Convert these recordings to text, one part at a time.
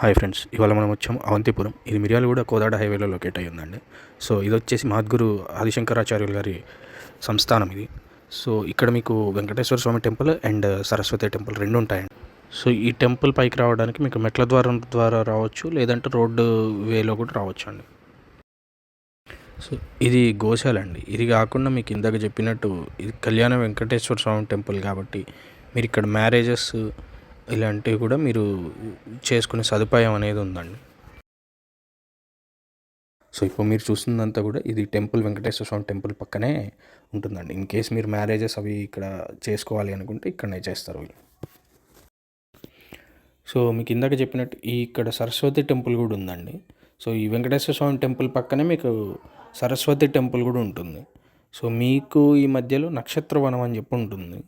Hi friends, ఇవాళ మనం వచ్చాము అవంతిపురం. ఇది మిర్యాలగూడ కోదాడ హైవేలో లొకేట్ అయ్యి ఉందండి. సో ఇది వచ్చేసి మహద్గురు ఆదిశంకరాచార్యుల గారి సంస్థానం ఇది. సో ఇక్కడ మీకు వెంకటేశ్వర స్వామి టెంపుల్ అండ్ సరస్వతి టెంపుల్ రెండు ఉంటాయండి. సో ఈ టెంపుల్ పైకి రావడానికి మీకు మెట్ల ద్వారా రావచ్చు, లేదంటే రోడ్డు వేలో కూడా రావచ్చు అండి. సో ఇది గోశాల అండి. ఇది కాకుండా మీకు ఇందాక చెప్పినట్టు ఇది కళ్యాణ వెంకటేశ్వర స్వామి టెంపుల్ కాబట్టి మీరు ఇక్కడ మ్యారేజెస్ ఇలాంటివి కూడా మీరు చేసుకునే సదుపాయం అనేది ఉందండి. సో ఇప్పుడు మీరు చూస్తుందంతా కూడా ఇది టెంపుల్, వెంకటేశ్వర స్వామి టెంపుల్ పక్కనే ఉంటుందండి. ఇన్ కేస్ మీరు మ్యారేజెస్ అవి ఇక్కడ చేసుకోవాలి అనుకుంటే ఇక్కడనే చేస్తారు వీళ్ళు. సో మీకు ఇందాక చెప్పినట్టు ఇక్కడ సరస్వతి టెంపుల్ కూడా ఉందండి. సో ఈ వెంకటేశ్వర స్వామి టెంపుల్ పక్కనే మీకు సరస్వతి టెంపుల్ కూడా ఉంటుంది. సో మీకు ఈ మధ్యలో నక్షత్ర వనం అని చెప్పి ఉంటుంది.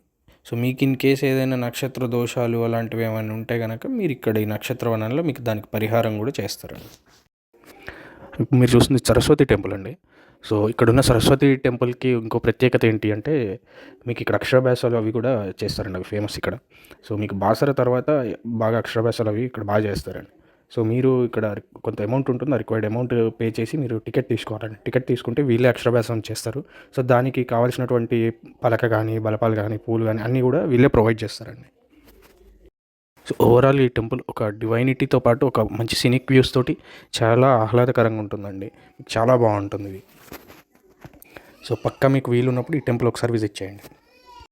సో మీకు ఇన్ కేస్ ఏదైనా నక్షత్ర దోషాలు అలాంటివి ఏమైనా ఉంటే కనుక మీరు ఇక్కడ ఈ నక్షత్ర వనంలో మీకు దానికి పరిహారం కూడా చేస్తారండి. మీరు చూస్తుంది సరస్వతి టెంపుల్ అండి. సో ఇక్కడున్న సరస్వతి టెంపుల్కి ఇంకో ప్రత్యేకత ఏంటి అంటే మీకు ఇక్కడ అక్షరాభ్యాసాలు అవి కూడా చేస్తారండి. అవి ఫేమస్ ఇక్కడ. సో మీకు బాసర తర్వాత బాగా అక్షరాభ్యాసాలు అవి ఇక్కడ బాగా చేస్తారండి. సో మీరు ఇక్కడ కొంత అమౌంట్ ఉంటుంది, ఆ రిక్వైర్డ్ అమౌంట్ పే చేసి మీరు టికెట్ తీసుకోవాలండి. టికెట్ తీసుకుంటే వీళ్ళే అక్షరాభ్యాసం చేస్తారు. సో దానికి కావాల్సినటువంటి పలక కానీ, బలపాలు కానీ, పూలు కానీ అన్నీ కూడా వీళ్ళే ప్రొవైడ్ చేస్తారండి. సో ఓవరాల్ ఈ టెంపుల్ ఒక డివైనిటీతో పాటు ఒక మంచి సినిక్ వ్యూస్ తోటి చాలా ఆహ్లాదకరంగా ఉంటుందండి. చాలా బాగుంటుంది ఇది. సో పక్కా మీకు వీలు ఉన్నప్పుడు ఈ టెంపుల్ ఒకసారి విజిట్ చేయండి.